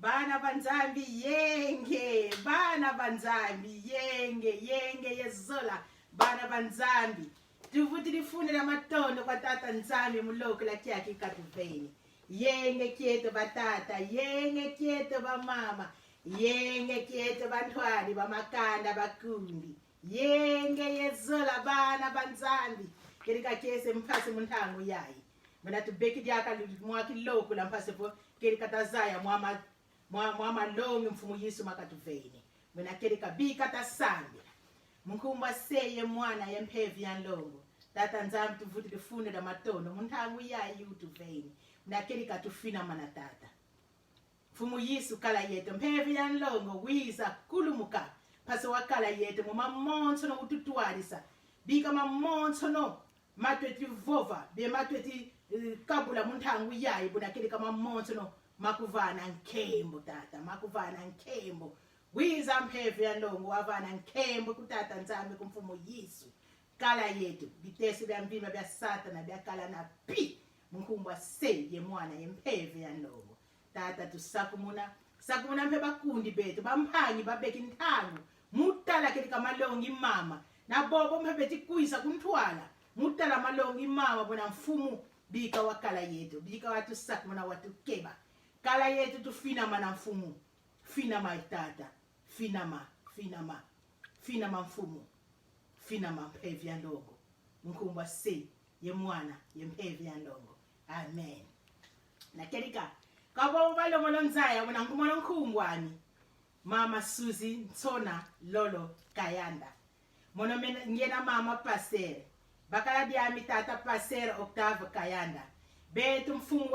Bana banzambi yenge, bana banzambi yenge yezola, bana banzambi. Tuvuti lifune la matondo kwa tata nzambi muloko la kiaki katuveni. Yenge kieto batata, yenge kieto ba mama, yenge kieto bantwali ba makanda bakundi. Yenge yezola bana banzambi. Kerika kese mpase muntangu yai. Mwana tubeki diaka mwaki loko la mpase po kerika tazaya mwama longi mfumu Yesu makatuveni. Mwana kerika bika tasambi. Mkumba seye mwana yempevi ya longo. Tata nzambi tuvuti lifune la matondo. Muntangu yai utuveni. Mwana kerika tufina manatata. Mfumu Yesu kala yeto. Mpevi ya longo wiza kulumuka. Paso wakala yeto. Muma monso no ututuarisa. Bika mamonso no. Matweti vova. Be matweti kabula muntangu yai. Mwana kerika mamonso no. Makuvana nkembo tata. Makuvana nkembo. Wiza mpevi ya longo wavana nkembo kutata nzambi kumfumu Yesu. Kala yetu. Bitesi bya mvima bya satana bya kala na pi. Mkumbwa se ye mwana ye mpevi ya longo. Tata tusakumuna. Sakumuna mpeba kundi betu. Bampangi babeki ntangu. Mutala ketika malongi mama. Na bobo mpebeti kuisa kuntwala. Mutala malongi mama bona mfumu. Bika wakala yetu. Bika watu sakumuna watu keba. Kala yetu tufina mana mfumu. Fina maitata. Fina mfumu. Fina mpevi ya ndongo. Mkumbwa se ye mwana ye mpevi ya ndongo. Amen. Na kerika. Kaba ubalo molonzaya mwana nkumolo nkumbwani. Mama Suzy Nsona Lolo Kayanda. Mono ngena mama Passer. Bakala diami tata Passer Octave Kayanda. Betu mfumu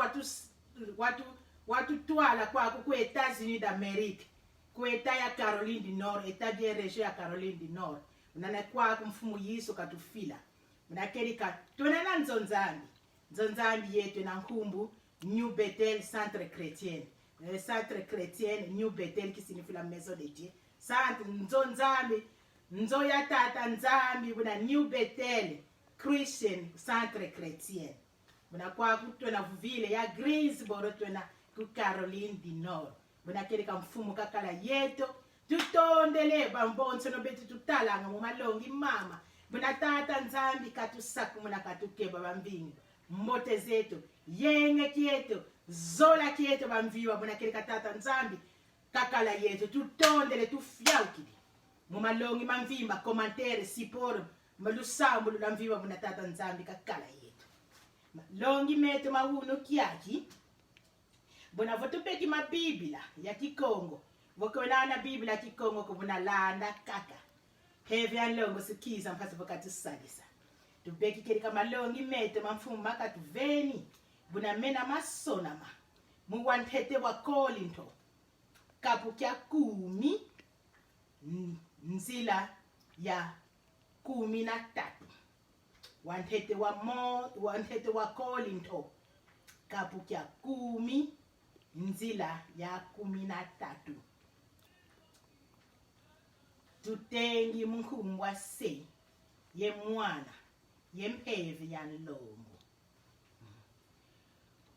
watu tuala kwa ku Etats-Unis d'Amérique. Ku eta ya Caroline du Nord, eta bie region ya Caroline du Nord. Unana kwa mfumu Yesu katufila. Mnakerika tunana nzonzambi. Nzonzambi yetu na nkumbu New Bethel Centre Chrétien. Centre Chrétien New Bethel qui signifie la maison de Dieu. Centre nzonzambi. Nzo ya tata nzambi buna New Bethel Christian Centre Chrétien. Muna kwa kutuna vile ya Greensboro tuna ku Caroline du Nord. Muna kerika mfumu kakala yeto. Tutondele bambonso no betu tutalanga mu malongi mama. Muna tata nzambi katusaku muna katukeba bambingo. Mmote zetu. Yenge kieto. Zola kieto bamviwa muna kerika tata nzambi. Kakala yeto. Tutondele tufyaukidi. Mu malongi mamvimba. Komantere siporo. Malusambu lulamviwa muna tata nzambi kakala yeto. Longi meto mawuno kiaki. Bona votupeki mabiblia ya Kikongo. Vokonana Biblia ya Kikongo kubuna landa kaka. Hevi ya longo sikiza mpasa wakati sadisa. Tupeki kerika malongi mete mamfumu makatu veni. Buna mena masonama. Muwantete wa kolinto. Kapu kia 10. Nzila ya 13. Wantete wa kolinto. Kapu kia 10. Nzila ya 13. Tutengi mkumbwa se. Ye mwana. Ye mpevi ya longo.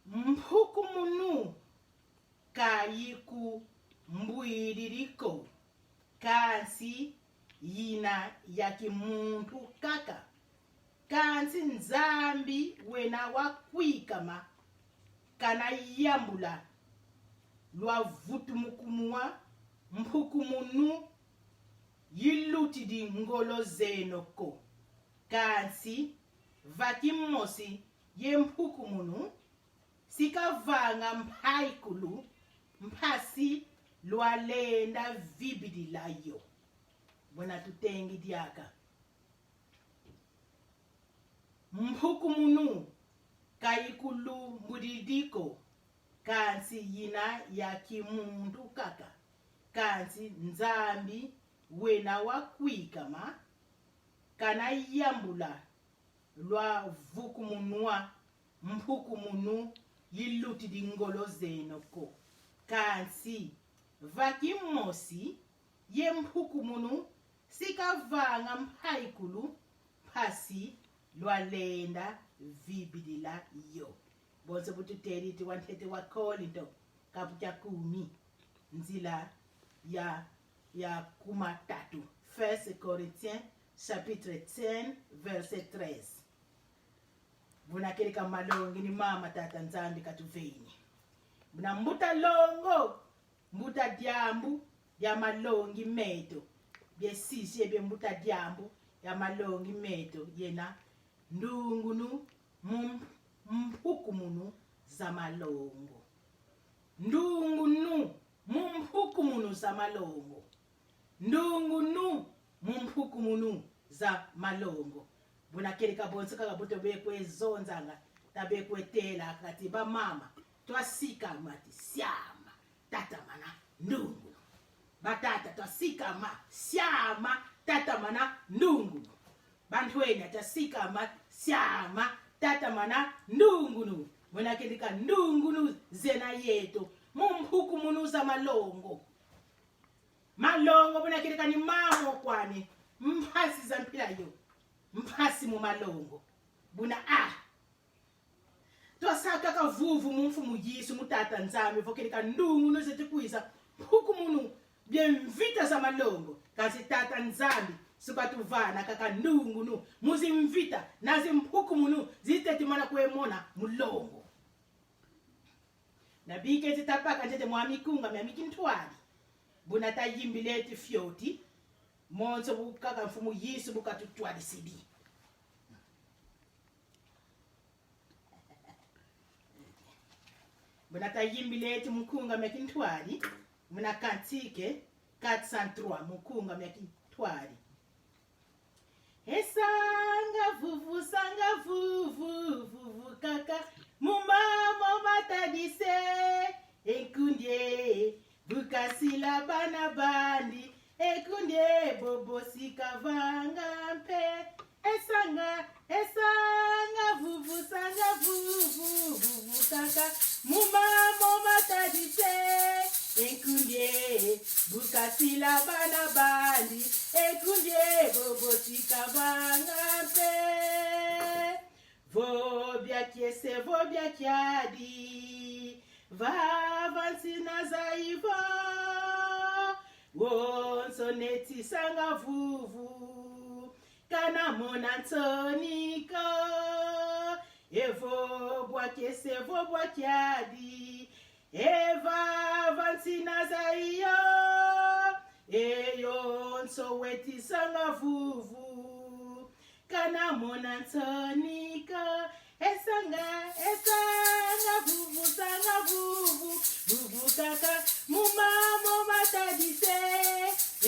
Mhukumunu. Kayiku mbuidiriko. Kansi yina ya kimuntu kaka. Kansi nzambi wena wakwikama. Kana yambula. Lwa vutu mukumua. Mhukumunu. Yiluti di ngolo zenoko. Kansi. Vakimosi. Ye mhukumunu. Sika vanga mpaikulu. Mpasi. Lwa lenda vibidi layo. Bwana tutengi diaka. Mhukumunu. Kaikulu mbudidiko. Kansi yina ya kimuntu kaka. Kansi nzambi wena wakwikama. Kana yambula. Lwa vukumunua. Mhukumunu yiluti di ngolo zenoko. Kansi vakimosi ye mhukumunu sika vanga mpaikulu pasi lwalenda vibidila yo. Bonse bututeri ti wantete wa kolinto kapucha 10 nzila ya kumatatu. 1 Corinthiens chapitre 10 verset 13. Bunakeleka malongi ni mama tata nzambi katuveni. Buna mbuta longo, mbuta diambu ya malongi meto. Byesisi ebe mbuta diambu ya malongi meto yena ndungunu mumhukumunu za malongo. Ndungunu mumhukumunu za malongo. Ndungunu mumhukumunu za malongo. Bunakeleka bonsoka kabuto bekwe zonzanga tabekwe tela kati ba mama twasika mati siama tata mana ndungu batata twasika ma siama tata mana ndungu bantweni atasika ma siama tata mana ndungunu bunakeleka ndungunu zena yeto mumhukumunu za malongo. Malongo bunakeleka ni mamo kwani mphasi za mpilayo mphasi mu malongo buna twasaka kavuvu mumfumu Yesu mutata nzambe vokeleka ndungu nozeti kuiza hukumunu byemvita za malongo kasi tata nzambe sukatuvana kaka ndungu nu muzimvita nazi mhukumunu zitetimana kuemona mulongo nabike zitapaka njete mwamikunga myamikintwali buna tayimbileti fyoti monso bukaka mfumu Yesu bukatutwali sibi. Buna tayimbileti mukunga myakintwali muna kantike 403 mukunga myakintwali. Sanga vuvu kaka mumamo matadise enkundye bukasila bana bandi ekundye bobosi kavanga mpe esanga vuvu kaka mumamo matadise ekundye bukasila bana bandi ekundye bobosi kavanga mpe vobya kiese vobya kiadi vavantsina zaivo wonsoneti sanga vuvu kana mona ntonika evo bwakese vo bwakyadi eva vantsina zaiyo eyonso weti sanga vuvu kana mona ntonika esanga vuvu sanga vuvu kaka mumamo matadise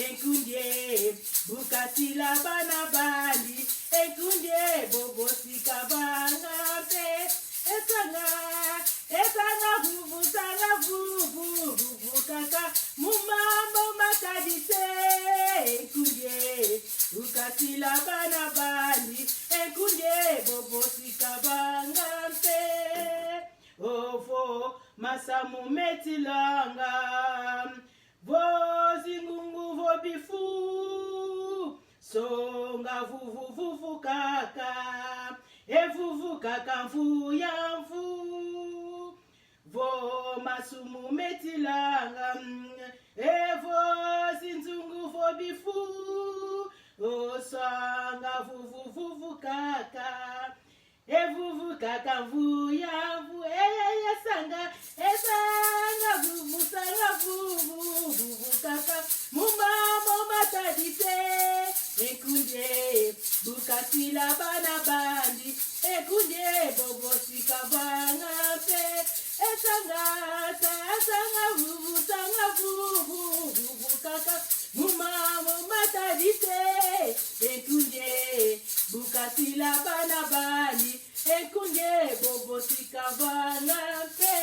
enkundye bukasila bana bandi enkundye bobosi kavanga mpe esanga vuvu sanga vuvu kaka mumamo matadise enkundye bukasila bana bandi enkundye bobosi kavanga mpe ovo masamu metilanga vozingungu vobifu songa vuvu kaka evuvu kaka mvuyamvu vo masumu metilanga evo zinzungu vobifu osanga vuvu kaka evuvu kaka mvuyamvu esanga vuvu sanga vuvu kaka mumamo matadise ekundye bukasila bana bandi ekundye bobosi kavanga mpe esanga vuvu sanga vuvu kaka mumamo matadise ekundye bukasila bana bandi ekundye bobosi kavanga mpe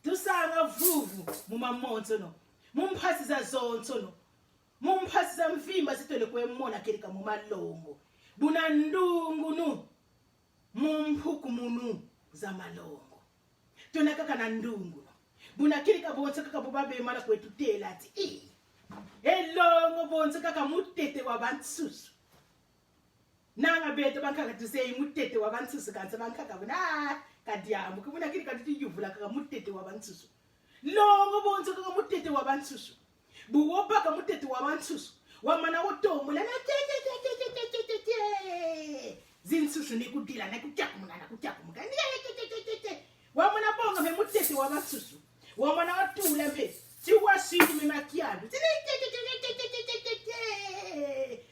tusanga vuvu mumamonsono mumphasiza zonsono mumphasiza mfimba zitole kwemona keleka mumalongo buna ndungunu mumhukumunu za malongo tonakaka na ndungunu buna keleka bonse kaka bobabe mala kwetutela ati elongo bonse kaka mutete wabantsusu nanga bete bankaka tusei mutete wabantsusu kanse bankaka buna kadiamu kubona kiri kati yuvula kaka mutete wabansusu longo bonzo kaka mutete wabansusu buwoba kaka mutete wabansusu wamana wotomula na zinsusu nikudila nakutyakumuna nakutyakumuna wamana bonga me mutete wabansusu wamana watula mpe tiwasidi memakiabu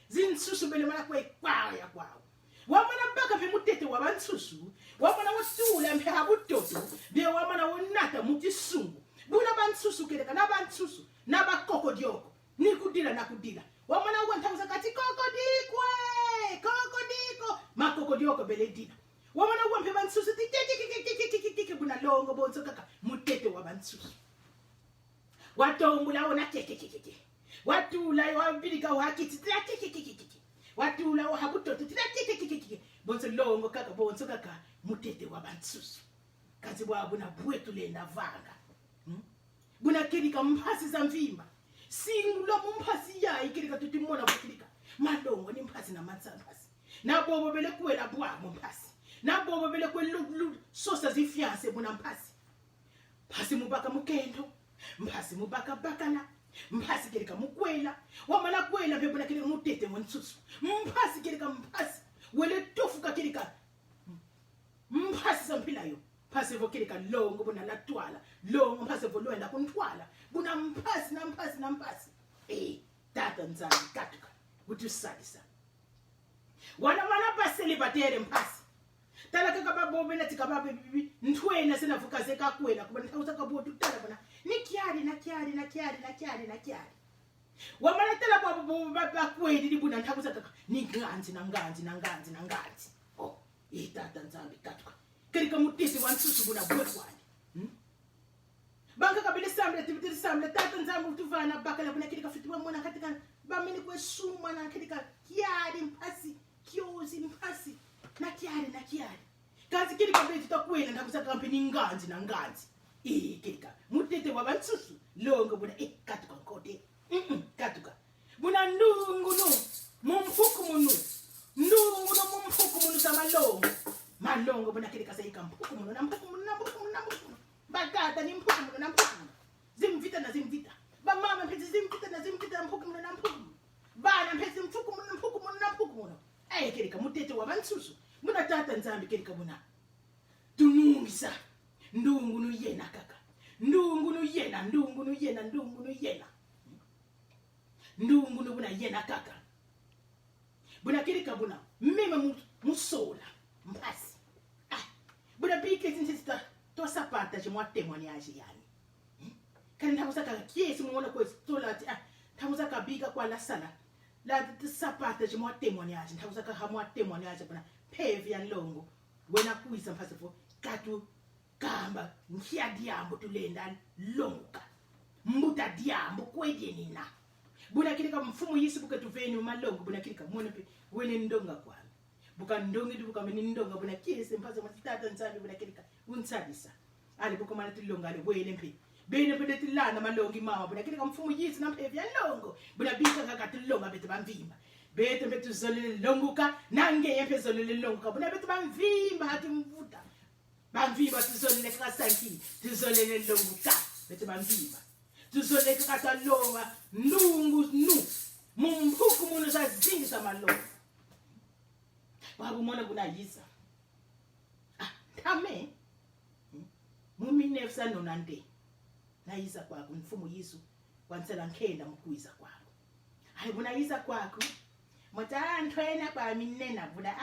zinsusu bele mana kwe kwaya kwao wamana baka mpe mutete wabansusu wamana watula mpe habutoto bye wamana wonata mutisungu buna bansusu keleka na bansusu na bakoko dioko nikudila nakudila wamana wantanguza kati kokodikwe kokodiko makoko dioko bele dina wamana wampe bansusu tiki buna longo bonzo kaka mutete wabansusu watombula wona keke watula wabilika wakiti keke watula wahabutoto keke bonzo longo kaka bonzo kaka mutete wabansusu kazi bwabuna bwetu lenda vanga buna kirika mphasi za mvimba singulo mumphasi yayi kirika tutimona bukirika malongo ni mphasi na matsamphasi na bobo bele kwela bwa mphasi na bobo bele kwelu sosa zifiance buna mphasi phasi mubaka mukendo mphasi mubaka bakala mphasi kirika mukwela wamana kwela bebuna kirika mutete monsusu mphasi kirika mphasi wele tofuka kirika mphasi sampilayo phasi vokirika longo buna latwala longo mphasi volwenda kuntwala buna mphasi na mphasi na mphasi tata nzali katuka kuti usalisa wana baseli batere mphasi talaka kababobe na tikababe bibi ntwena sinavuka zeka kwela kuba ntauza kabotu tala bana nikyali wamana tala babo bakweli libuna ntauza kaka ninganzi nanganzi tata nzali katuka kirika mutisi wansusu buna bwekwani banga kabile samle tibitiri samle tata nzamu tuvana bakala buna kirika fitwa mwana katika bamini kwe sumwa na kirika kiari mphasi kiozi mphasi na kiari kazi kirika beti takwena ndakuza kampe ninganzi nanganzi kirika mutete wabansusu longo buna katuka kote katuka buna ndungu no mumfuku munu ndungu no mumfuku munu samalongo malongo buna kirika sayika mfuku munu na mfuku munu bagata ni mfuku munu na mfuku munu zimvita bamama mpezi zimvita na mfuku munu na mfuku munu bana mpezi mfuku munu na mfuku munu kirika mutete wabansusu muna tata nzambi kirika buna tunungisa ndungu nu yena kaka ndungu nu yena ndungu nu buna yena kaka buna kirika buna mema musola mphasi buna bike zinsista to sapata chimwa témoignage yani kana ntabusaka kiesi muona ko stola ntabusaka bika kwa la sala la sapata chimwa témoignage ntabusaka hamwa témoignage buna pevi ya longo wena kuisa mphasi fo katu kamba nkia diambo tulenda longa mbuta diambo kwedeni na buna kirika mfumu Yesu buka tuveni malongo buna kirika muone pe wene ndonga kwami buka ndongi buka meni ndonga buna kiese mpaza matata nzambi buna kirika unsadisa ali buka mana tilonga ale wele mpe bene pe tilana malongi mama buna kirika mfumu Yesu na mpe vya longo buna bika kaka tilonga bete bamvimba bete mpe tuzolele longuka nange yempe zolele longuka buna bete bamvimba hati mvuta bamvimba tuzolele kasanki tuzolele longuka bete bamvimba tuzolele kaka longa ndungu nu mumbuku munu za zingi za malongo wabu mwana kuna yisa tame mumi nefsa nonande na yisa kwako mfumu Yesu wansela nkenda mkuiza kwako buna yisa kwako mota ntwena kwa minena buna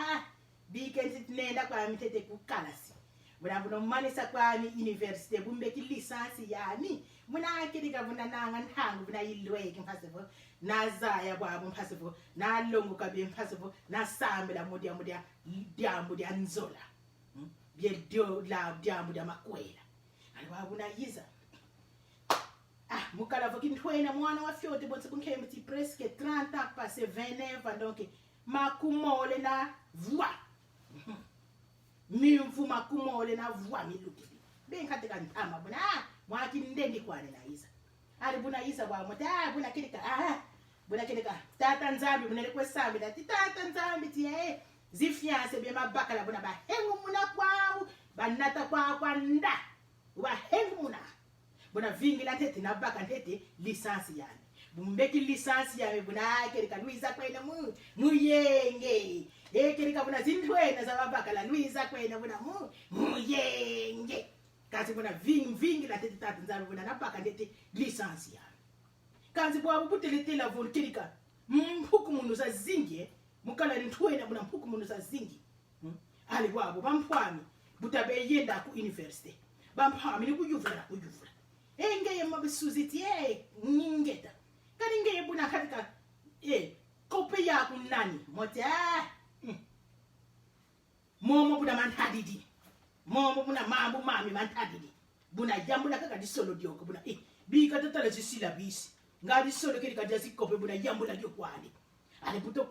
bike ntinenda kwa mitete kukalasi buna manisa kwa university bumbeki lisansi yani muna kirika buna nanga ntangu buna yilweke mphasivo nazaya kwabo mphasivo nalongo kabe mphasivo nasambela mudia diambo dia nzola byedio la diambo dia makwela alwa buna yiza mukala voki ntwena mwana wa fyote bonse kunkeme ti presque 30 ans passé 29 donc makumole na voix mimfu makumole na voix miluki benkate kantama buna mwaki ndendi kwane na Isa ali buna Isa kwa mota buna kirika tata nzambi buna lekwe sambi na tata nzambi ti zifiance be mabaka la buna ba hengu muna kwao banata kwa nda wa hengu muna buna vingi la tete na baka tete lisansi yani bumbeki lisansi ya buna kerika Luiza kwena muyenge kerika buna zindwena za babaka la Luiza kwena buna muyenge kazi buna vingi la tete tata nzabe buna na baka tete lisansi yani kazi bwa butele la volkerika mpuku munu za zingi mukala ntwena buna mpuku munu za zingi ali bwabo bampwami butabe yenda ku university bampwami ni kuyuvula engeye mabisuziti ngingeta kani ngeye buna katika kope ya kunani mote momo buna mantadidi momo buna mambu mami mantadidi buna yambula kaka disolo dioko buna bika tatala zisila bisi ngadi solo kiri kajazi kope buna yambula diokwani ale buto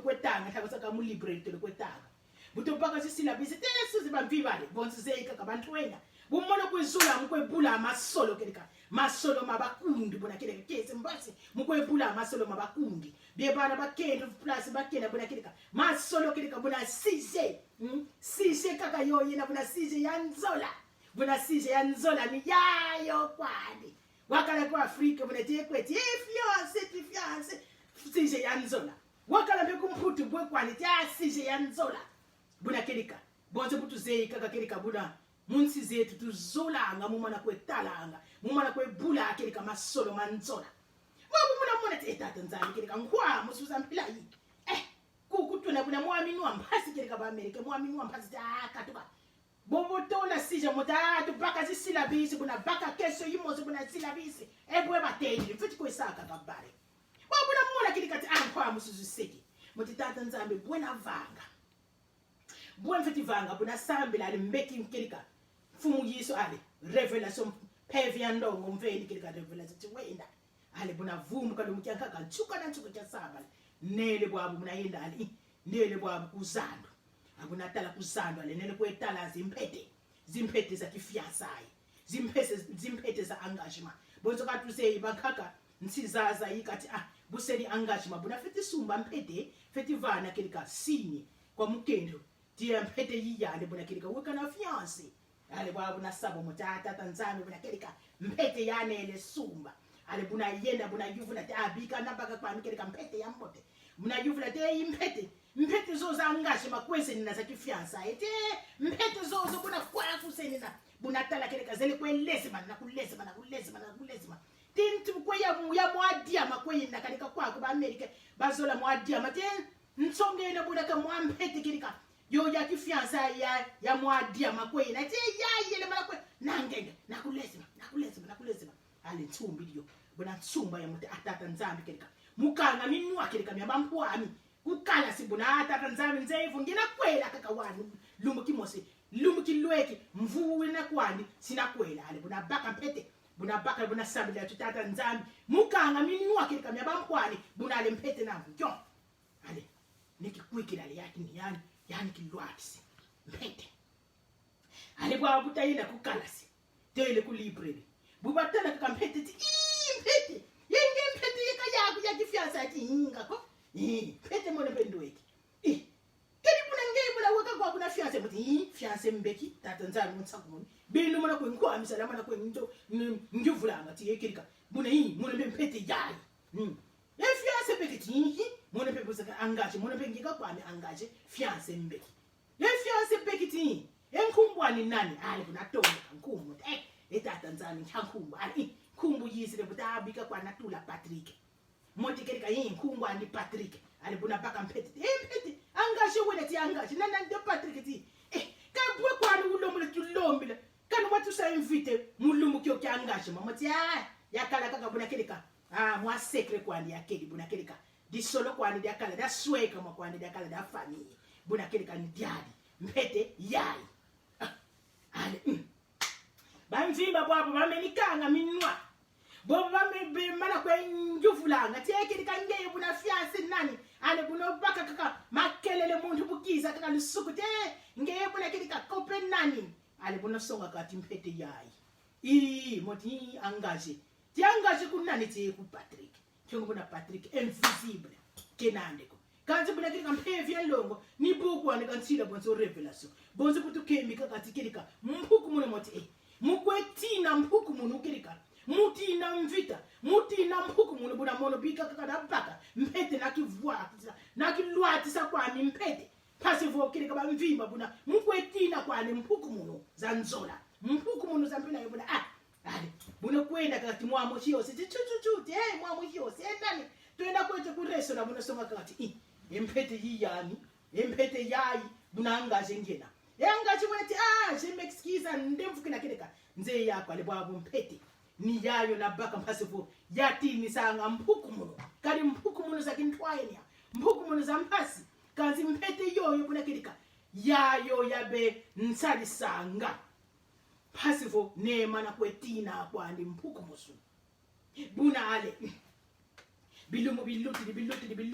kwetanga tabasaka mu library to kwetanga buto paka sisila bisi tesu zibamvibale bonse zeika kabantwena bumona kwezula mukwebula amasolo kerika masolo mabakundi bona kereka kese mbasi mukwebula amasolo mabakundi bebana bakende plus bakenda bona kerika masolo kerika bona sije kaka yoyena bona sije yanzola ni yayo kwani wakala kwa Afrika bona tekweti fiance sije yanzola wakala bekumputu bwe kwani sije yanzola bona kerika bonze butuze kaka kerika bona munsi zetu tuzolanga mumana kwetalanga mumana kwebula kerika masolo manzola wabu muna teta nzani kerika ngwa musuza mpila yi kukutuna kuna muaminwa mpasi kerika ba Amerika muaminwa mpasi katuka bobo tola sije mutatu baka zisilabisi kuna baka keso yimoze kuna silabisi ebwe batendi futhi kwesaka kabare wabu muna kerika ngwa musuza seki mutitata nzambe bwena vanga buen feti vanga buna sambila ali mbeki kerika fumu yiso ale revelation peviandongo mveni kerika revelation tiwenda ale buna vumu kalo mkyanka kanchuka na nchuka cha sabala nele bwabu buna yenda ali nele bwabu kuzando abuna tala kuzando ale nele kwetala zimpete za kifiasayi zimpete za engagement bonzo katuse ibakaka nsizaza yikati buseli engagement buna feti sumba mpete feti vana kerika sini kwa mukendo dia mpete yiyale bona kerika weka na fiance ale bwabu na sabo mutata tanzami bona kerika mpete yanele sumba ale buna yenda buna yuvula te abika na baka kwa kerika mpete ya mbote buna yuvula te mpete zo za ngashi makwese nina za kifiansa ete mpete zo buna kwa kuseni na buna tala kerika zele kwelezima na kulezima tintu kwa ya mwadia makwe na kalika kwa ba America bazola mwadia mate nsonge na buna kama mpete kerika yo ya kifiansa ya mwadia makwe na te ya yele makwe nangenge nakulezima ale ntsumbi dio bona ntsumba ya muti atata nzambi kerika mukanga minwa kerika myabampu ami kukala sibona atata nzambi nzevu ngina kwela kaka wani lumuki lweki mvuwe na kwani sinakwela ale bona baka mpete bona baka bona sabila tutata nzambi mukanga minwa kerika myabampu ani bona ale mpete na njo ale nikikwikira le yaki ni yani kilwatsi mpete ale bwa butayina kukalasi tele ku library bubatala kampete mpete yenge mpete yakayaku yakifiansa tinga ko mpete mona pendweki kedi buna ngebula waka kwa kuna fiansa muti fiansa mbeki tata nzani mutsakumuni bino mona ko nkwa misala mona ko ngivula ngati yekirika buna mona mpete yayi fiansa mbeki mona pebuza angaje mona pengika kwami angaje fiansa mbeki fiansa mbeki enkumbwani nani ali kuna tonga nkumbu etata nzani nchakumbu ali kumbu yisile butabika kwa natula Patrick moti kerika nkumbu andi Patrick ali buna baka mpete mpete angaje wena ti angaje nana ndo Patrick ti kabwe kwani ulomule tulombile kana watu sa invite mulumu kyo kya angaje mama ti yakala kaka buna kerika mwa secret kwani yakeli buna kerika disolo kwani yakala da sweka mwa kwani yakala da family buna kerika ni diadi mpete yayi ale bamvimba bwabo bamenikanga minwa bobo bamana kwenjuvulanga tekeli kangeye buna fiance nani ale buno baka kaka makelele muntu bukiza kaka lusukute ngeye buna kelika kope nani ale buno songa kati mpete yayi moti angaje ti angaje kunani ti ku Patrick kyongo buna Patrick invisible kenande ko kanzi buna kirika mpevya longo ni buku ane kansila bonzo revelation bonzo kutu kemika katikirika mpuku muno moti mukwetina mpuku muno kirika mutina mvita mutina mpuku muno buna mono bika kakada baka mpete nakilwatisa kwani mpete pasi vo kirika ba mvimba buna mukwetina kwani mpuku muno zanzola mpuku muno zampina yobuna ale buna kwenda kati mwamo chiose chuchuchuti mwamo chiose nani twenda kwetu kureso na buna songa kati empete yiyani empete yayi bunanga jengena yangathi wethi jemexkiza ndemfukina kireka nze yakho ale bwabo mpete ni yayo na baka mpasifu yatini sanga mphukumuno kali mphukumuno zakintwayenya mphukumuno zampasi kanzi mpete yoyo kuna kireka yayo yabe nsali sanga phasifu nema na kwetina kwandi mphukumusu buna ale bilumu biluti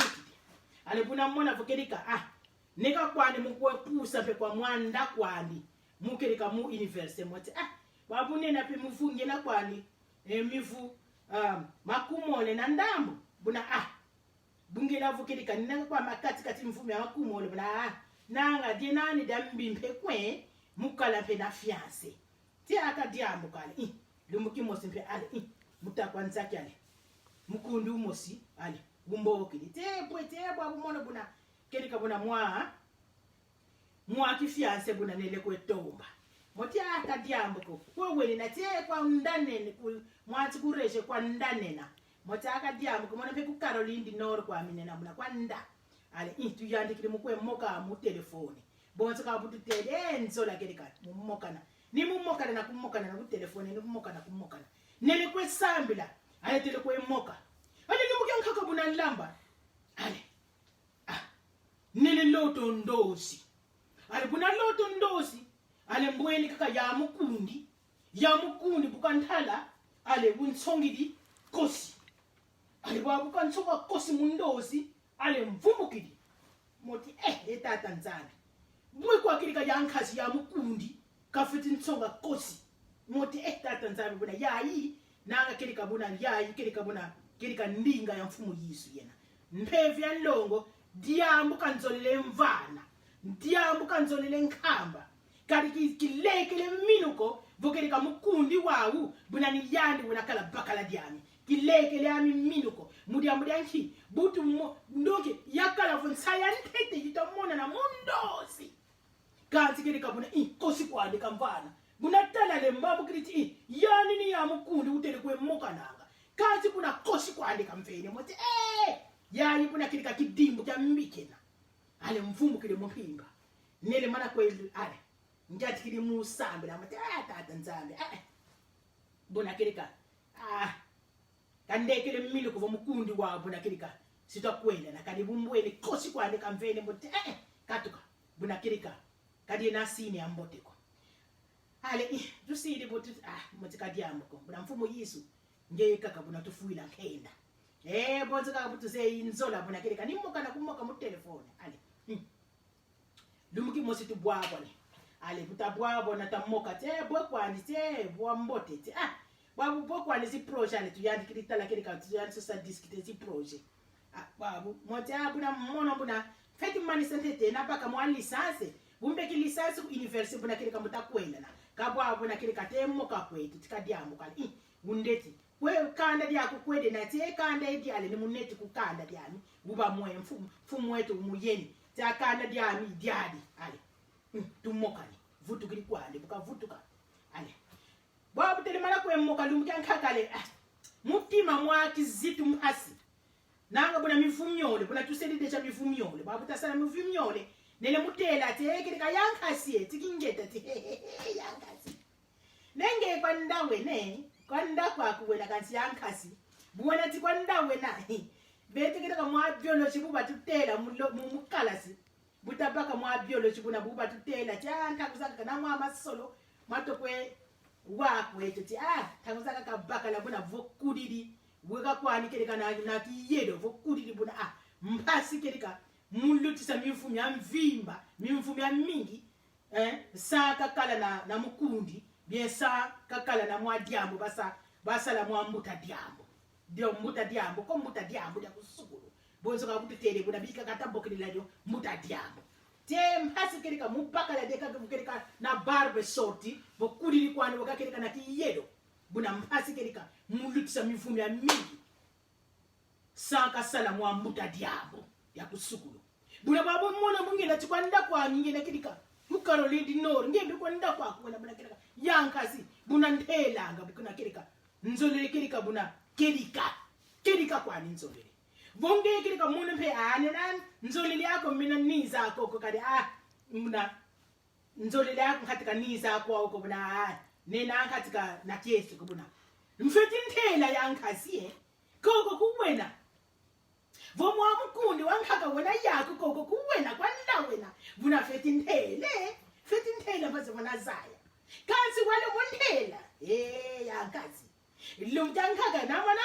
ale buna mona vokerika neka kwani mukwepusa pe kwa mwanda kwani mukerika mu universe moti babune na pe mufunge na kwani mivu makumole na ndambo buna bungela vokerika nina kwa makati kati mfumi ya makumole buna nanga dinani dambi mpekwe mukala pe na fiance ti akadiambo kale lumuki mosi mpe ale mutakwa nzaki ale mukundu mosi ale gumbokili te bwa bumono buna kerika buna mwa kifiance buna nele kwetomba moti akadiambo ko wewe na te kwa ndanene ku mwati kureshe kwa ndanena moti akadiambo ko mona pe ku Caroline di Nord kwa minena buna kwa nda ale itu yandikire mukwe moka mu telefone bonzo ka butu tele nzola kerika mumokana ni mumokana na kumokana na ku telefone ni kumokana nele kwesambila ale tele kwe moka ale nimuke nkaka buna nlamba ale nele loto ndosi ale buna loto ndosi ale mbweni kaka ya mukundi bukanthala ale buntsongidi kosi ale babu kantsonga kosi mundosi ale mvumukidi moti etata nzana mwe kwa kirika yankhazi ya mukundi kafiti ntsonga kosi moti etata nzana buna yayi nanga kirika buna yayi kirika buna kirika ndinga ya mfumu Yesu yena mphevi ya longo diambu kanzolele mvana diambu kanzolele nkhamba kari kilekele minuko vokerika mukundi wawu buna ni yandi buna kala bakala diami kilekele ami minuko mudiambu yanki butu ndoke yakala vonsaya ntete yitamona na mundosi kanzi kirika buna kosi kwande kamvana buna tala le mbabu kiriti yani ni ya mukundi utele kwe mokananga kanzi buna kosi kwande kamvene moti yani buna kirika kidimbu kya mbikena ale mvumbu kile mpimba nele mana kweli ale njati kili musambe na mati tata nzambe buna kirika kandekele mmilo kuva mukundi wa buna kirika sitakwenda na kadi bumbwele kosi kwande kamvene moti katuka buna kirika kadi nasini amboteko ale tusidi botu moti kadi amko buna mfumo Yesu ngeke kaka buna tufuila kenda bonzo kaka butu se inzola buna kirika nimmoka na kumoka mu telefone ale lumuki mosi tu bwabone ale butabwabo na tamoka te bwakwani te bwambote te babu bwakwani si projet ale tuyandikira itala kirika tuyandi sa diskite si projet babu mote buna mono buna feti mani sentete na baka mwa licence bumbe ki licence ku university buna kirika mutakwenda na kabwabo na kirika te moka kwetu tikadiamu kali undeti we kanda dyako kwede na te kanda idi ale ni muneti ku kanda dyani buba mwe mfumu wetu muyeni ta kanda dyami dyadi ale tumokani vutukiri kwande bukavutuka ale babu tele mala kwe moka lumke nkakale mutima mwaki zitu mhasi nanga buna mifumyole buna tuselide cha mifumyole babu tasala mifumyole nele mutela te kirika yankasi tikingeta te yankasi nenge kwa ndawe ne kwa ndakwa kuwela kansi yankasi buwana ti kwa ndawe na bete kirika mwa biology buba tutela mukalasi butabaka mwa biology buna buba tutela chanta kuzaka na mwa masolo matokwe wakwe tuti takuzaka kabaka la buna vokudidi weka kwani kirika na kiyedo vokudidi buna mpasi kirika mulutisa mimfumu ya mvimba mimfumu ya mingi saka kala na mukundi biesa kakala na mwa diambo basa la mwa mbuta diambo dio mbuta diambo ko mbuta diambo ya kusukuru bonzo ka kutitele buna bika katambo kilajo mutadiamo te mpasi kerika mupaka la deka kerika na barbe sorti bokuri kwani wakakerika na kiyedo buna mpasi kerika mulutisa mifumo ya mingi saka sala mwa mutadiamo ya kusukulu buna babo mona mungena chikwanda kwa ngene kerika mukaroli di nor ngembe kwanda kwa kuna buna kerika yankasi buna ntelanga bukuna kerika nzolele kerika buna kerika kwa nzolele vonge kerika muna mpe anenan nzolele yako mina niza ko kadi muna nzolele yako katika niza kwa ko buna nena katika na Yesu ko buna mfeti ntela yankasi koko kuwena vomwa mkundi wankaka wena yako koko kuwena kwanda wena buna feti ntela base wana zaya kansi wale montela yankasi lumjankaka na wana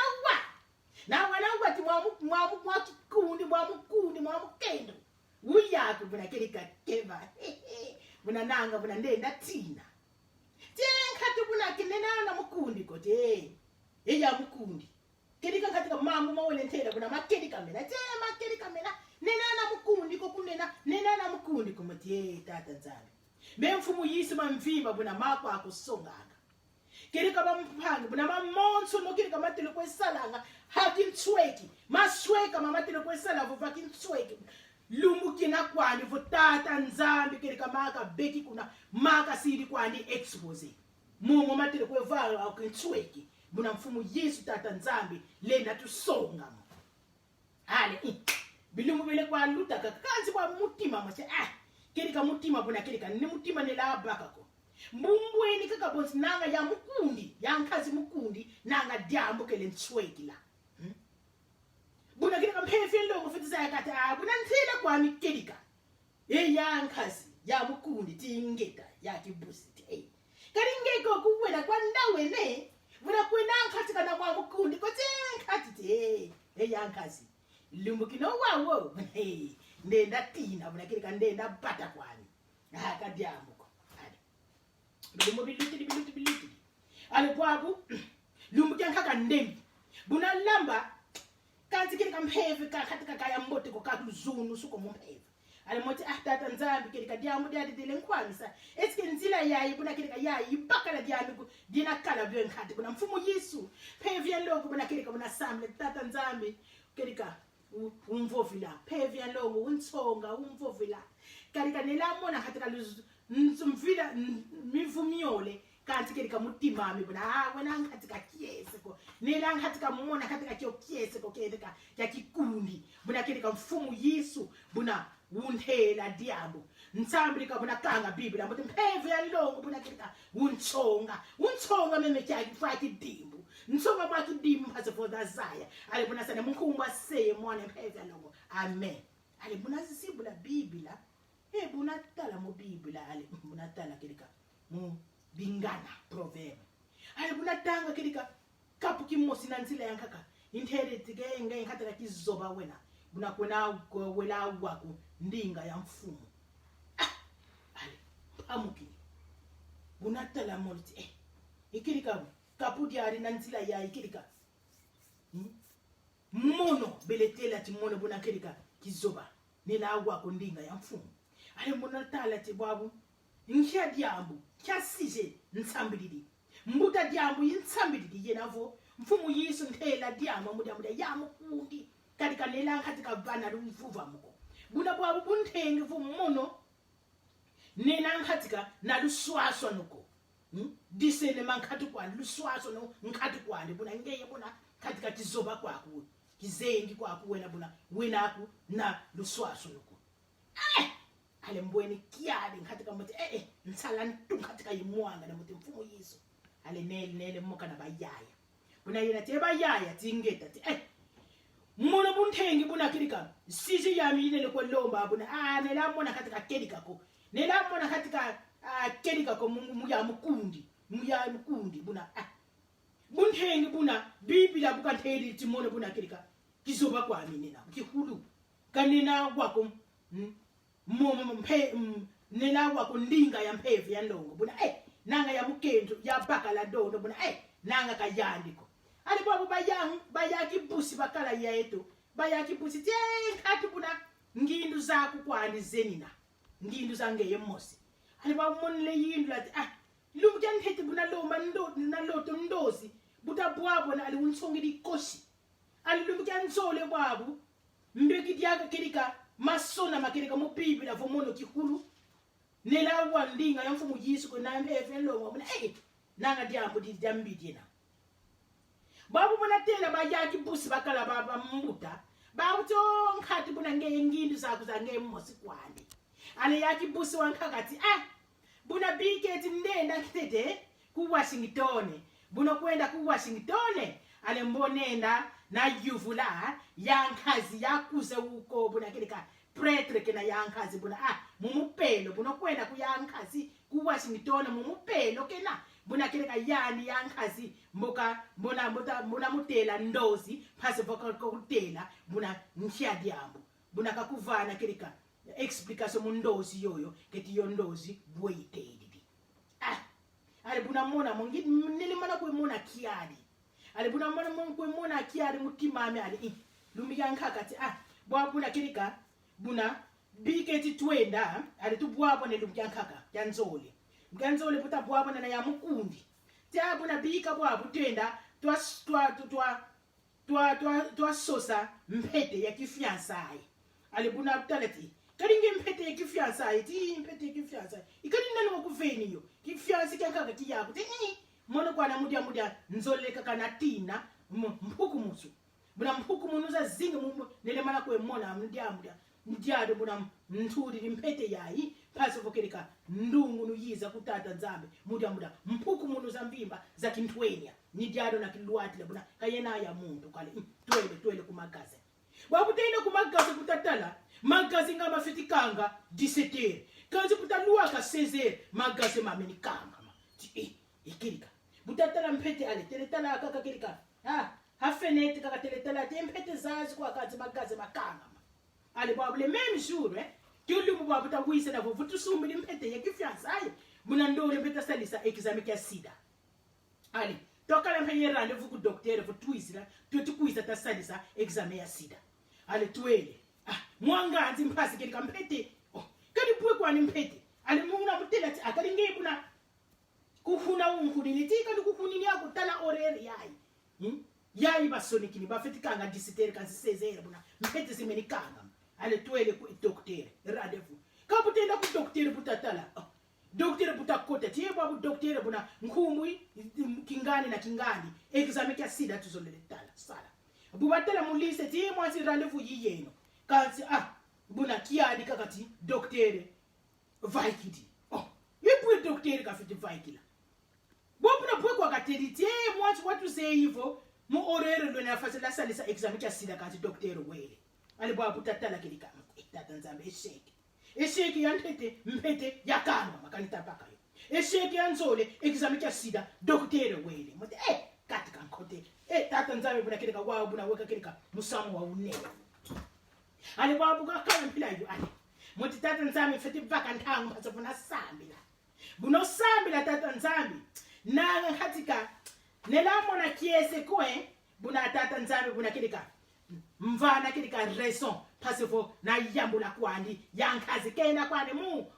ti mwa mukendo uyako buna kerika keva buna nanga buna ndenda tina tenkati buna kinena na mukundi ko ya mukundi kerika katika mambo mawele ntela buna makerika mena nena na mukundi ko kunena nena na mukundi ko mati tata nzali memfumu yisi mamvimba buna mako akusonganga kerika bamphanga buna mamonso no kerika matelo kwesalanga hakintsweki masweka mamatelo kwesala vo vakintsweki lumukina kwani vo tata nzambi kerika maka beki kuna maka sidi kwani expose mumo matelo kwevalo akintsweki buna mfumu Yesu tata nzambi lena tusonga ale bilumu bele kwa luta kakanzi kwa mutima mache kerika mutima buna kerika ni mutima nela bakako mbumbweni kaka bonsi nanga ya mukundi ya nkazi mukundi nanga diambo kele ntsweki la buna kerika mphefe longo futhi sayakati buna ntsila kwa mikerika ya nkazi ya mukundi tingeta ya kibusi karingeko kuwela kwa ndawene buna kwena nkati kana kwa mukundi ko nkati ya nkazi lumbukino wawo ndenda tina buna kerika ndenda bata kwani akadiambo biluti ale kwabu lumbuke nkaka ndembi buna lamba kanti kerika mphefe katika kaya mbote ko kakuzunu suko mumphefe ale moti tata nzambi kerika diamu dile nkwamisa eske nzila yayi buna kerika yayi bakala diamu dina kala byo nkati buna mfumu Yesu phefe longo buna kerika buna samle tata nzambi kerika umvovila phefe longo untsonga umvovila kerika nelamona katika ntsumvila mivumiole kanti kerika mutima ami buna wena ngatika kiese ko nela ngatika mona katika kyo kiese ko kerika ya kikundi buna kerika mfumu Yesu buna unthela diabo ntsambrika buna kanga biblia mbuti mphevu ya longo buna kerika untsonga meme kyaki faki dimbu ntsonga mwa kidimbu phaze for the zaya ale buna sana munkumba seye mwana mphevu ya longo amen ale buna sisibula biblia bunatala mo biblia ale bunatala kerika mu bingana proverbe ale bunatanga kerika kapu kimosi nanzila yankaka intelete ke ngekhatela kizoba wena bunakwena wela wako ndinga ya mfumo ale pamuki bunatala molti ikirika kapu diari nanzila ya ikirika mono beletela timono bunakerika kizoba nela wako ndinga ya mfumo ale munatala tibwabu nkhya diambu kyasije ntsambiridi mbuta diambu yintsambiridi yenavo mfumu Yesu nthela diambu mudamuda ya mukundi katika lela katika vana lumvuva muko buna bwabu bunthengi vumono nena katika na luswaso nuko disene mankatu kwa luswaso no nkatu kwa buna ngeye buna katika kizoba kwako kizengi kwako wena aku na luswaso nuko ale mbweni kiade katika mbote nsala ntu katika imwanga na mbote mfumu Yesu ale nele moka na bayaya buna yena te bayaya tingeta mona bunthengi buna kirika sisi yami ile ko lomba buna nela mona katika kerika ko nela mona katika kerika ko muya mukundi buna bunthengi buna biblia bukatheli timona buna kirika kizoba kwa mini na kihulu kanina kwako nena wako ndinga ya mphevu ya ndongo buna nanga ya mukendo ya baka la dondo buna nanga kayandiko ali babo bayaki busi bakala yetu bayakibusi ti khathi buna ngindu zakho kwani zenina ngindu zangeye mosi ali bamonile yindu lati lumkyan heti buna lo mando na loto ndozi buta bwabo na ali unsongeli koshi ali lumkyan sole babu mbeki diaga kirika masona makirika mupibi na vomono kikulu nela wandinga yamfumu Yesu ko na mpefe lo mona nanga diambo di jambi dina babu bona tela bayaki busi bakala baba mbuta bawuto nkhati buna ngengindu zakho zange mosi kwani ale yaki busi wankakati buna biketi ndenda kitete ku Washington buna kwenda ku Washington ale mbonenda na yuvula yankhazi yakuze uko buna kilika pretre kena yankhazi buna mumupelo buna kwenda ku yankhazi ku Washington mumupelo kena buna kilika yani yankhazi mbona mutela ndozi phase voka kutela buna nhyadiambo buna kakuvana kilika explication mundozi yoyo keti yondozi boyitedi ale buna mona mongi nilimana ku mona kiadi ale buna mona mongi ku mona kiadi mutimame ale lumi yankakati bwa buna kirika buna biketi twenda ale tubwabo ne lumi yankaka yanzole mganzole buta bwabo na ya mukundi tia buna bika bwabo twenda twa sosa mpete ya kifiansai ale buna talati kalinge mpete ya kifiansai ti mpete ya kifiansai ikali nani wakuveni yo kifiansi kyankaka kiyako ti mono kwana mudia nzoleka kana tina mpukumusu buna mpukumunuza zinga nele mana kwe mona ndiado buna nturi mpete yayi phasi vokeleka ndungu nuyiza kutata nzambe mudia mpukumunuza mbimba za kintwenya ndiado na kilwati le buna kayena ya muntu kale twele kumagaze wabutenda kumagaze kutatala magaze ngama fitikanga 17 kanzi kutalua ka 16 magaze mameni kanga ikirika butatala mpete ale teletala akaka kirika hafenete kaka teletala tempete zazi kwa kati magaze makanga ale babule même jour tulumu babuta wise na vutu sumbili mpete yekifiansa buna ndole mpete salisa examen kya sida ale tokala mpeye rendez-vous ku docteur vo twisila tukuiza ta salisa examen ya sida ale twele mwanganzi mphasi kirika mpete kadi puwe kwani mpete ale muna mutela ti akali ngebuna kuhuna unhunini tika ndikuhunini yako tala orere yayi basonikini bafetikanga 17 kanzi 16 buna mpete zimeni kanga ale twele ku docteur rendez-vous kaputenda ku docteur butatala docteur butakota tie babu docteur buna nkhumwi kingani na kingani examen kya sida tuzolele tala sala bubatala mulise tie mwanzi rendez-vous yiyeno kanzi buna kiadi kakati docteur vaikidi yepwe docteur kafiti vaikila bopuna pwe kwa katerite mwanzi watu seivo mu orere lo na fasela salisa examen kya sida kanzi docteur wele ale bwa butatala kilika tata nzambe esheki yantete mpete yakanga makanita paka yo esheki yanzole examen kya sida docteur wele mote katika nkote tata nzambe buna kilika wa buna weka kilika musamu wa unene ale bwa buka kana mpila yo ale mote tata nzambe fete paka ntangu pasa buna sambila buno sambila tata nzambe na katika nelamo na kiese kwe buna tata nzambe buna kilika mvana kilika raison parce que na yambula kwani yankhazi kena kwani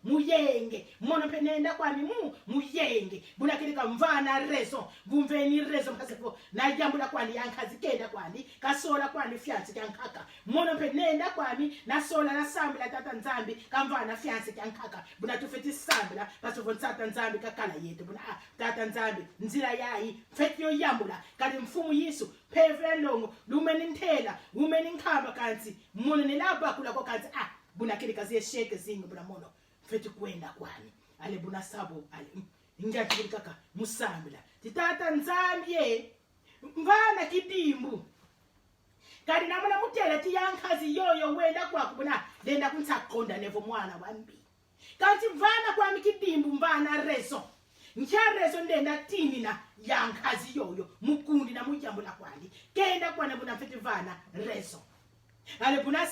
muyenge mono penenda kwani muyenge buna kilika mvana raison vumveni raison parce que na yambula kwani yankhazi kena kwani kasola kwani fiansi kyankhaka mono penenda kwani na sola na sambila tata nzambi kamvana fiansi kyankhaka buna tufeti sambila parce que tata nzambi kakala yetu buna tata nzambi nzira yayi feti yo yambula kali mfumu Yesu pevelongo lumeni nthela umeni nkhamba kanzi mono nelaba kula kwa kanzi buna kilika zie sheke zingi buna mono feti kwenda kwani ale buna sabo ale ngati kaka musambila titata nzambi mvana kidimbu kali namona mutela tiyankhazi yoyo wenda kwako buna lenda kuntsakonda nevo mwana wambi kanzi mvana kwami kidimbu mvana reso nchareso ndenda tini na yankhazi yoyo mukundi na mujambo la kwandi kenda kwana buna feti vana reso ale buna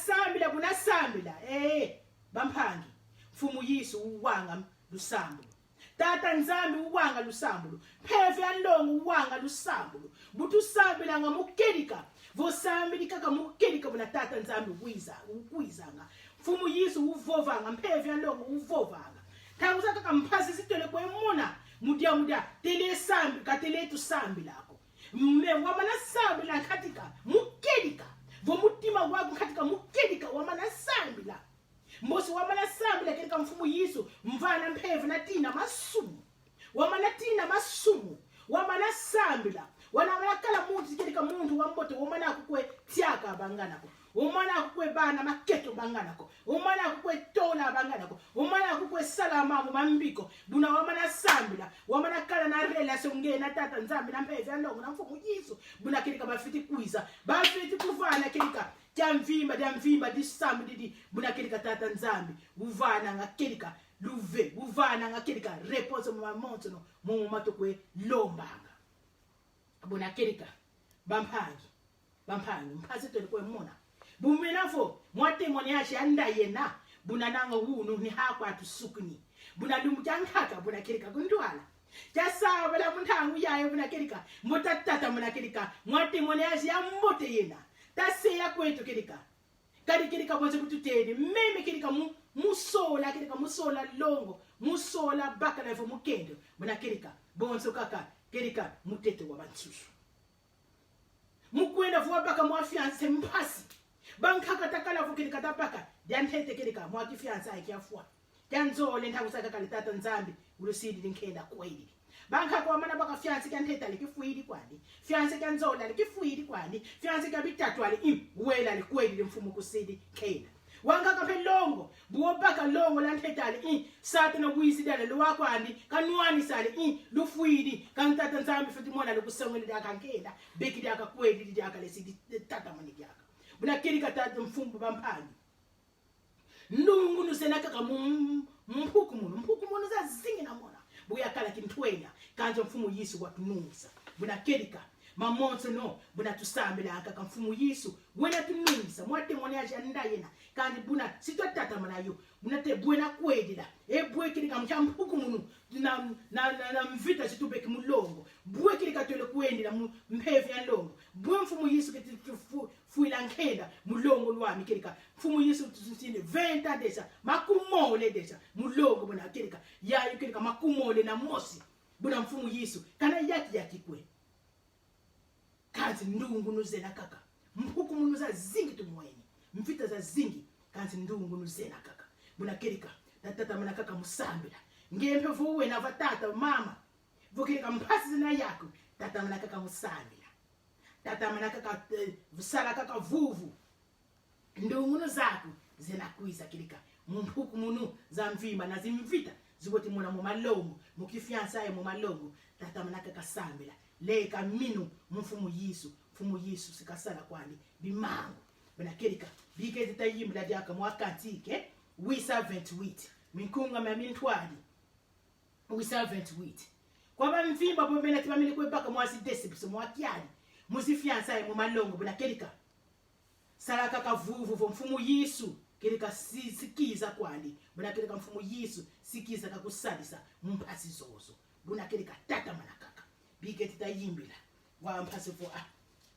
sambila bamphangi mfumu Yesu uwanga lusambo tata nzambi uwanga lusambulo pheve yandongo uwanga lusambulo butu sambila nga mukelika vosambi kaka mukelika bona tata nzambi ukwizanga mfumu Yesu uvovanga mpheve yandongo uvovanga thanguza kaka mphasi sitole kwemona mudia tele sambi katele tu sambi lako mme wamana sambi la katika mukelika vo mutima wako katika mukelika wamana sambi la mbosi wamana sambi la katika mfumu Yesu mvana mpheve na tina masumu wamana tina masumu wamana sambi la wanamana kala muntu katika muntu wambote wamana kukwe tiaka banganako umana kukwe bana maketo banganako umana kukwe tola banganako umana kukwe salama mambiko buna wamana sambila wamana kala na relation ngena tata nzambi na mpeve andongo na mfumu Yesu buna kilika bafiti kuiza bafiti kuvana kilika jamvimba disambi didi buna kilika tata nzambi uvana ngakilika luve uvana ngakilika repose mu montono mu matokwe lombanga buna kilika bampangi mpasi tole kwa mona bumenafo mwate mwaniashi anda yena buna nanga hunu ni hapa atusukuni buna dumjankaka buna kirika kundwala jasa bala muntangu yayo buna kirika mutatata buna kirika mwate mwaniashi ambote yena tase ya kwetu kirika kadi kirika bonse kututeni meme kirika musola kirika musola longo musola bakala fo mukendo buna kirika bonse kaka kirika mutete wa bantusu mukwenda fo baka mwafianse mpasi bankaka takala vukili katapaka diantete kilika mwaki fianza ikiafua kanzole ntakusaka kalitata nzambi ulusidi linkenda kweli bankaka wamana baka fianza kanteta likifuidi kwani fianza kanzola likifuidi kwani fianza kabitatu ali wela likweli limfumu kusidi kena wangaka pelongo buobaka longo lanteta ali sate no wisidale lo kwani kanwani sale lufuidi kantata nzambi futi mwana lukusongele dakankenda beki daka kweli daka lesidi tata maniki yaka buna kirika tata mfumbu bampangi ndungu nusenaka kama mpukumunu za zingi na mona buya kala kintwenya kanja mfumu Yesu watunungisa buna kirika mamonso no buna tusambila aka mfumu Yesu wena tunungisa mwate mwone aje ndayena kandi buna sitotata manayo buna te buena kwedila bwe kirika mchampukumunu na mvita situbeki mulongo bwe kirika tole kwendila mphevi ya longo bwe mfumu Yesu fuila nkenda mulongo lwami kirika mfumu Yesu tusinde 20 desa makumole desa mulongo buna kirika yayo kirika makumole na mosi buna mfumu Yesu kana yaki kwe kazi ndungu nuzena kaka mhukumu nuza zingi tumweni mvita za zingi kazi ndungu nuzena kaka buna kirika tata mwana kaka musambila ngempe vuwe na vatata mama vukirika mpasi zina yako tata mwana kaka musambila tata mwana kaka vusala kaka vuvu ndungu nuzako zena kuisa kirika mhukumu za mvimba na zimvita ziboti mwana mumalongo mukifiansa ya mumalongo tata mwana kaka sambila leka minu mfumu Yesu sikasala kwani bimango bana kirika bike zitayimbla jaka mwakantike we servant wit minkunga mamintwadi we servant wit kwaba mfimba bomena tibamile kwebaka mwasi desipiso mwakyali muzifiansa mu malongo bana kirika sala kaka vuvu vo mfumu Yesu kirika sikiza kwani bana kirika mfumu Yesu sikiza kakusalisa mpasi zozo buna kirika tata manaka bike titayimbila wampase fo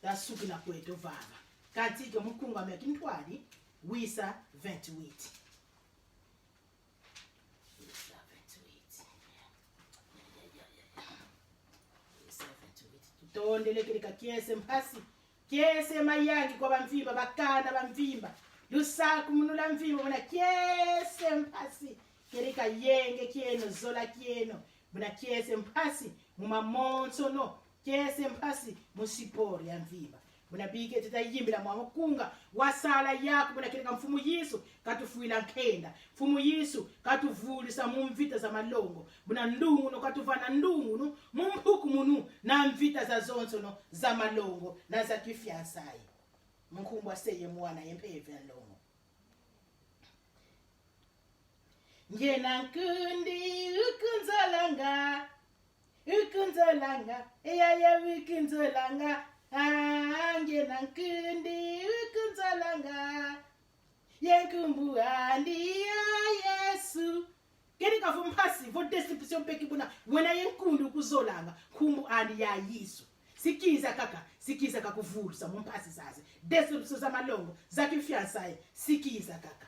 tasuki na kweto vava katike mukunga mekintwali wisa 28 tutondele kirika kiese mpasi kiese mayangi kwa bamvimba bakana bamvimba lusaku munula mvimba muna kiese mpasi kirika yenge kieno zola kieno muna kiese mpasi mumamonso no kiese mpasi musipori ya mvimba muna bike titayimbila mwamukunga wasala yako muna kirika mfumu Yesu katufuila nkenda mfumu Yesu katuvulisa mumvita za malongo muna ndungu no katuvana ndungu no mumpukumunu na mvita za zonso no za malongo na za kifiansai mkumbwa seye mwana yempevi ya longo ngena nkundi ukunzolanga eyaya wikunzolanga ngena nkundi ukunzolanga yenkumbu andi ya Yesu kerika vumphasi vo description peki buna wena yenkundu kuzolanga khumbu ani ya Yesu sikiza kakuvulisa mumphasi zaze description zamalongo zakifiansaye sikiza kaka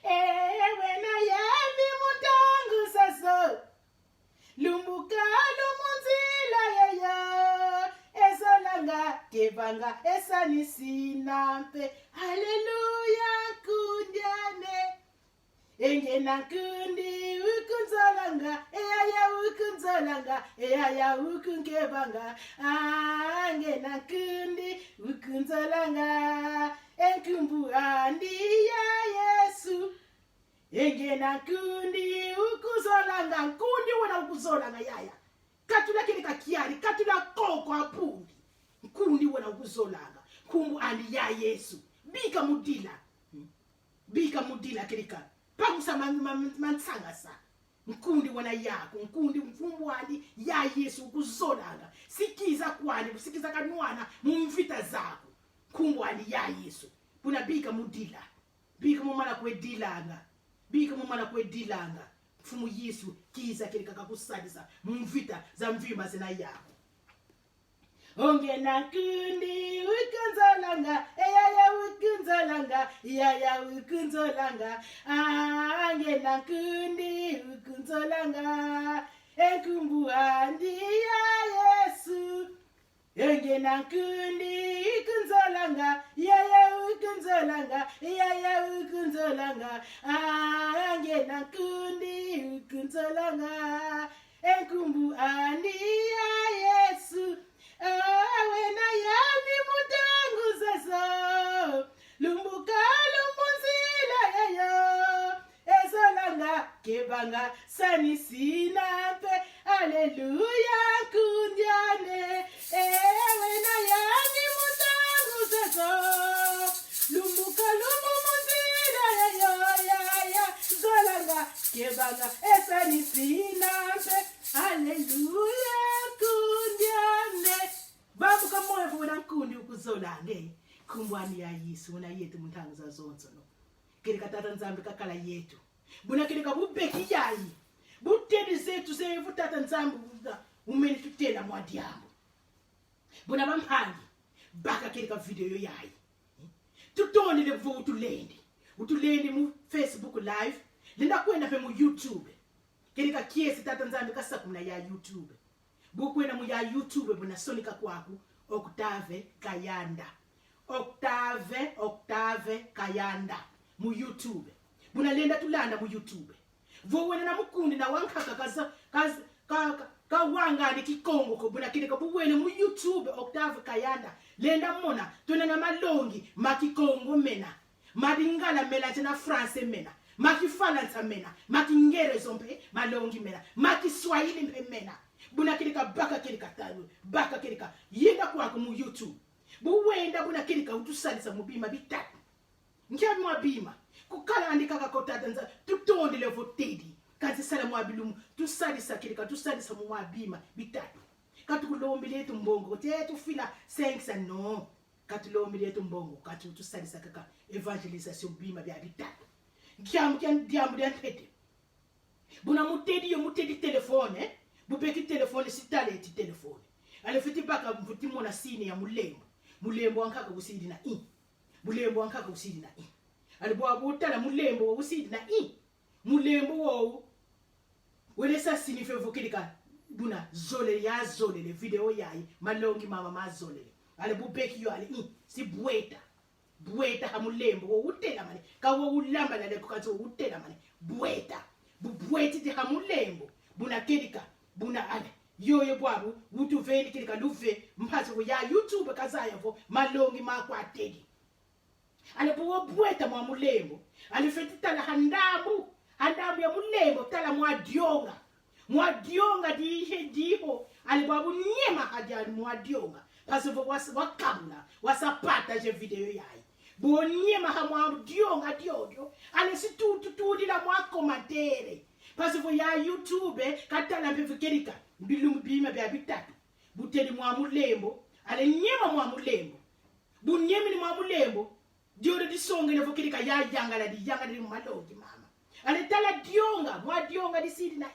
wena yami mutangu saso lumbuka lumunzila yaya esolanga kebanga esanisinampe haleluya kundiane engena kundi ukunzolanga eyaya ukunkebanga angena kundi ukunzolanga enkumbu andi ya Yesu engena kundi ukuzolanga kundi wena ukuzolanga yaya katula kile kakiari katula koko apundi kundi wena ukuzolanga kumbu andi ya Yesu bika mudila kirika pamusa mansanga sa nkundi wena yako nkundi mfumbu andi ya Yesu ukuzolanga sikiza kanwana mumvita zako kumbu andi ya Yesu puna bika mudila bika mumala kwedilanga mfumu Yesu kiza kirika kakusadisa mumvita za mvima zina yako ongena kundi ukunzolanga eyaya ukunzolanga angena kundi ukunzolanga enkumbu andi ya Yesu engena kundi ukunzolanga eyaya ukunzolanga angena kundi ukunzolanga enkumbu andi ya Yesu wena yami mutangu zaso lumbuka lumunzila yayo esolanga kebanga sanisinampe haleluya kundiane wena yami mutangu zaso lumbuka lumunzila yayo solanga kebanga esanisinampe haleluya kundiane babu kamoya vona nkundi ukuzolange kumbwani ya Yesu wona yetu muntangu za zonzo no kirika tata nzambe kakala yetu buna kirika bubeki yayi butedi zetu zevu tata nzambe umeni tutela mwadi yangu buna bamhangi baka kirika video yo yayi tutoni le vo utulendi mu Facebook live linda kwenda pe mu YouTube kirika kiesi tata nzambe kasakumna ya YouTube bukwena mu ya YouTube buna sonika kwaku Octave Kayanda mu YouTube buna lenda tulanda mu YouTube vo wena na mukundi na wankaka ka wanga ni kikongo ko buna kideka buwene mu YouTube Octave Kayanda lenda mona tuna na malongi makikongo mena madingala mela tena France mena makifalansa mena makingerezo mpe malongi mena makiswahili mpe mena buna kirika baka kirika yenda kwako mu YouTube buwenda buna kirika utusalisa mubima bitatu njami mwabima kukala andika kakotata nza tutondi levo tedi kazi sala mwabilumu tusalisa kirika tusalisa mwabima bitatu katukulombi letu mbongo tetu fila sensa no katulombi letu mbongo katu tusalisa kaka evangelisation bima bya bitatu diamu tete buna mutedi telefone bupeki telefone sitaleti telefone alefiti baka mvuti mona sini ya mulembo wankaka kusidi na mulembo wankaka kusidi na alibo abutala mulembo kusidi na mulembo wo welesa sini fevo kilika buna zole le video yayi malongi mama mazole alibupeki yo ali si bueta ha mulembo wo utela mane kawo ulamba la leko kazo utela mane bueta ti ha mulembo buna kilika buna ale yoyo bwabu utuveni kilika luve mphaso ya YouTube kazaya vo malongi makwatedi alipo bweta mwa mulembo alifetitala handamu ya mulembo tala mwadionga diho alibabu nyema hajani mwadionga paso vo wakabula wasapata je video yayi bonyema ha mwadionga diodio alesitutu la mwa komantere paso vo ya YouTube katala mpefikerika mbilumu bima bya bitatu buteli mwa mulembo ale nyema mwa mulembo bunyemi ni mwa mulembo diodo disonge ne fokirika ya yangala di malongi mama alitala dionga mwa dionga disidi na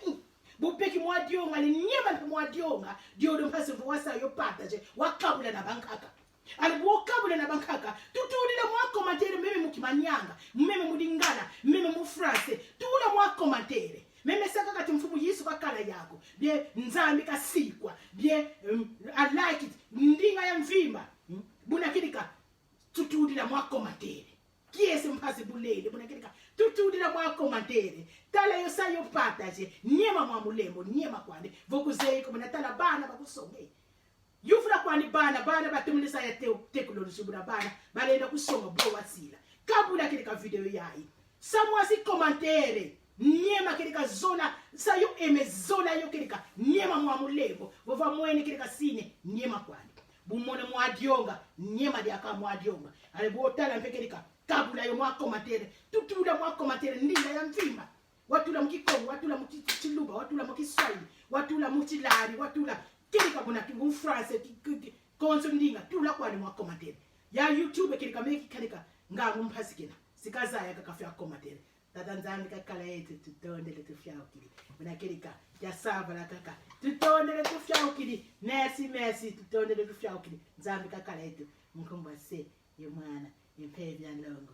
bupeki mwa dionga alinyema mwa dionga diodo mpasi wasa yo pata je wakabula na bankaka alibokabula na bankaka tutulile mwa komantere meme mukimanyanga meme mudingana meme mu France tula mwa komantere meme saka kati mfumu Yesu bakala yako bie nzambi kasikwa bie I like it ndinga ya mvimba buna kidika tutulile mwa komantere kiese mpasi bulele buna kidika tutulile mwa komantere tala yo sayo pata je nyema mwa mulembo nyema kwande vokuzeiko mna tala bana bakusonge yufuna kwani bana batumulisa ya teknoloji buna bana balenda kusonga bwo wasila kabula kile ka video yayi samwa si komantere nyema kile ka zona sayo emezola yo kile ka nyema mwa mulembo vova mwene kile ka sine nyema kwani bumone mwa dionga nyema dia ka mwa dionga ale botala mpeke ka kabula yo mwa komantere tutula mwa komantere ndinga ya mvimba watula mkikongo watula mkichiluba watula mkiswahili watula mchilari watula kirika kuna kingu France konso ndinga tula kwani mwa komantere ya YouTube kirika meki kanika ngangu mphasikena sikazaya kakafya komantere tatanzani kakala yetu tutondele tufyao kili buna kirika ya sava la kaka tutondele tufyao kili merci tutondele tufyao kili nzambi kakala yetu mkumba se ye mwana ye mpevya ndongo